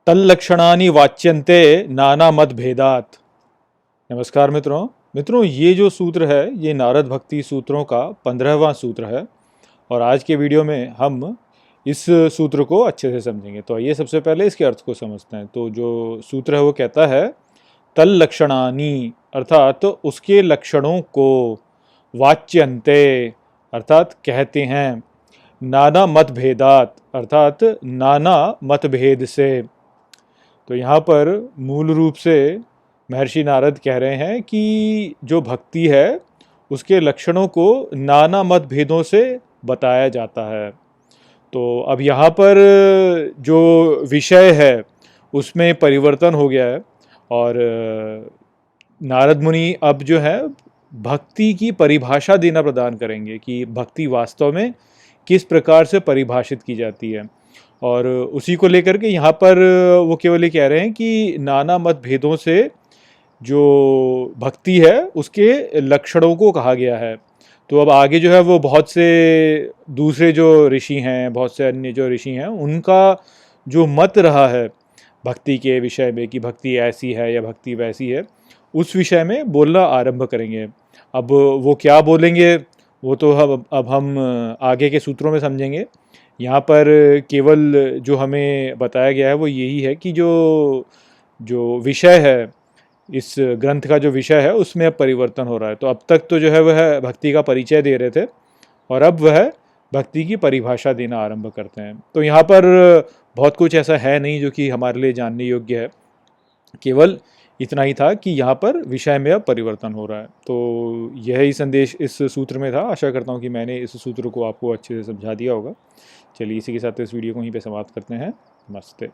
तल्लक्षणानि वाच्यन्ते नाना मत भेदात। नमस्कार मित्रों, ये जो सूत्र है ये नारद भक्ति सूत्रों का 15वां सूत्र है और आज के वीडियो में हम इस सूत्र को अच्छे से समझेंगे। तो आइए सबसे पहले इसके अर्थ को समझते हैं। तो जो सूत्र है वो कहता है तल्लक्षणानि अर्थात तो उसके लक्षणों को, वाच्यन्ते अर्थात कहते हैं, नाना मतभेदात अर्थात नाना मतभेद से। तो यहाँ पर मूल रूप से महर्षि नारद कह रहे हैं कि जो भक्ति है उसके लक्षणों को नाना मतभेदों से बताया जाता है। तो अब यहाँ पर जो विषय है उसमें परिवर्तन हो गया है और नारद मुनि अब जो है भक्ति की परिभाषा देना प्रदान करेंगे कि भक्ति वास्तव में किस प्रकार से परिभाषित की जाती है। और उसी को लेकर के यहाँ पर वो केवल ये कह रहे हैं कि नाना मतभेदों से जो भक्ति है उसके लक्षणों को कहा गया है। तो अब आगे जो है वो बहुत से दूसरे जो ऋषि हैं, बहुत से अन्य जो ऋषि हैं, उनका जो मत रहा है भक्ति के विषय में कि भक्ति ऐसी है या भक्ति वैसी है, उस विषय में बोलना आरंभ करेंगे। अब वो क्या बोलेंगे वो तो अब हम आगे के सूत्रों में समझेंगे। यहाँ पर केवल जो हमें बताया गया है वो यही है कि जो विषय है, इस ग्रंथ का जो विषय है उसमें अब परिवर्तन हो रहा है। तो अब तक तो जो है वह भक्ति का परिचय दे रहे थे और अब वह भक्ति की परिभाषा देना आरंभ करते हैं। तो यहाँ पर बहुत कुछ ऐसा है नहीं जो कि हमारे लिए जानने योग्य है, केवल इतना ही था कि यहाँ पर विषय में अब परिवर्तन हो रहा है। तो यही संदेश इस सूत्र में था। आशा करता हूँ कि मैंने इस सूत्र को आपको अच्छे से समझा दिया होगा। चलिए इसी के साथ इस वीडियो को यहीं पे समाप्त करते हैं। नमस्ते।